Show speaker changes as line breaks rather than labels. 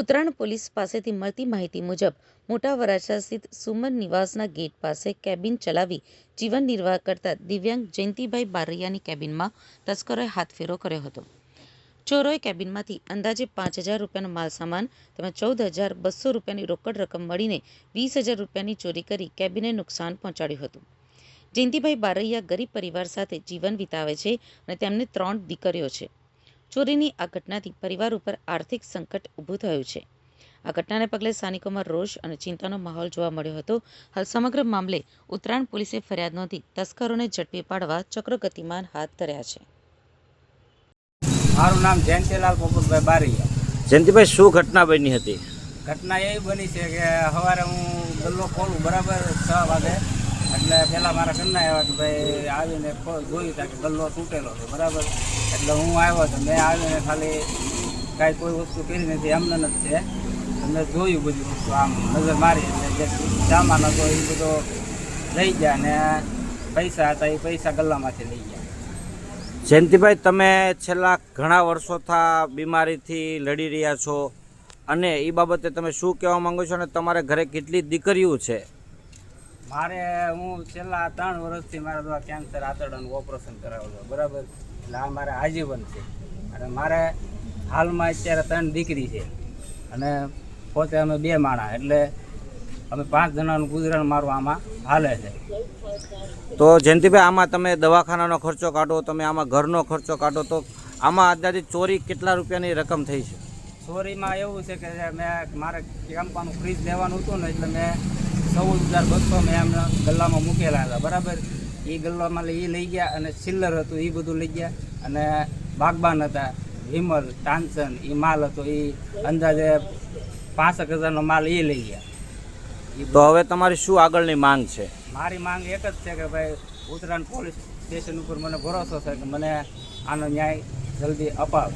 Uttarayan police પાસેથી મળતી માહિતી મુજબ મોટા વરાછા સ્થિત સુમન નિવાસના ગેટ પાસે કેબિન ચલાવી જીવન નિર્વાહ કરતા દિવ્યાંગ જયંતિભાઈ બારૈયાની કેબિનમાં તસ્કરોએ હાથફેરો કર્યો હતો. ચોરોએ કેબિનમાંથી અંદાજે 5,000 રૂપિયાનો માલસામાન તેમજ 14,200 રૂપિયાની રોકડ રકમ મળીને 20,000 રૂપિયાની ચોરી કરી કેબિનને નુકસાન પહોંચાડ્યું હતું. જયંતિભાઈ બારૈયા ગરીબ પરિવાર સાથે જીવન વિતાવે છે અને તેમને 3 દીકરીઓ છે. ચોરીની આ ઘટનાથી પરિવાર ઉપર આર્થિક સંકટ ઊભું થયું છે. આ ઘટનાને પગલે સ્થાનિકોમાં રોષ અને ચિંતાનો માહોલ જોવા મળ્યો હતો. હાલ સમગ્ર મામલે ઉત્તરાયણ પોલીસે ફરિયાદ નોંધી તસ્કરોને ઝડપી પાડવા ચક્રો ગતિમાન હાથ ધર્યા છે.
મારું નામ જયંતિલાલ પોપટભાઈ બારૈયા.
જયંતિભાઈ, શું ઘટના બની હતી?
ઘટના એવી બની છે કે સવારે હું ગલ્લો ખોલું બરાબર 6 વાગે, એટલે પહેલાં મારા ઘરના આવ્યા કે ભાઈ આવીને જોયું હતા કે ગલ્લો તૂટેલો છે બરાબર. એટલે હું આવ્યો હતો, મેં આવીને ખાલી કાંઈ કોઈ વસ્તુ કરી નથી, એમને નથી છે. મેં જોયું બધી વસ્તુ, આમ નજર મારી એટલે જે સામાન હતો એ બધો લઈ ગયા ને પૈસા હતા એ પૈસા ગલ્લામાંથી લઈ ગયા.
જયંતિભાઈ, તમે છેલ્લા ઘણા વર્ષોથી બીમારીથી લડી રહ્યા છો અને એ બાબતે તમે શું કહેવા માંગો છો અને તમારે ઘરે કેટલી દીકરીઓ છે?
મારે હું છેલ્લા 3 વર્ષથી મારા દ્વારા કેન્સર આંતરડાનું ઓપરેશન કરાવેલું બરાબર. એટલે આ મારે આજીવન છે અને મારે હાલમાં અત્યારે 3 દીકરી છે અને પોતે અમે 2 માણસ, એટલે અમે 5 જણાનું ગુજરાન મારું આમાં હાલે છે.
તો જયંતિભાઈ, આમાં તમે દવાખાનાનો ખર્ચો કાઢો, તમે આમાં ઘરનો ખર્ચો કાઢો, તો આમાં અંદાજે ચોરી કેટલા રૂપિયાની રકમ થઈ છે?
ચોરીમાં એવું છે કે મારે કેમ્પાનું ફ્રીજ લેવાનું હતું ને, એટલે મેં 14,200 મેં એમને ગલ્લામાં મૂકેલા હતા બરાબર. એ ગલ્લામાં એ લઈ ગયા અને ચિલ્લર હતું એ બધું લઈ ગયા, અને બાગબાન હતા, વિમલ, ટાંચન, એ માલ હતો એ અંદાજે 65,000નો માલ એ લઈ ગયા.
તો હવે તમારી શું આગળની માંગ છે?
મારી માંગ એક જ છે કે ભાઈ ઉત્તરાયણ પોલીસ સ્ટેશન ઉપર મને ભરોસો છે કે મને આનો ન્યાય જલ્દી અપાવે.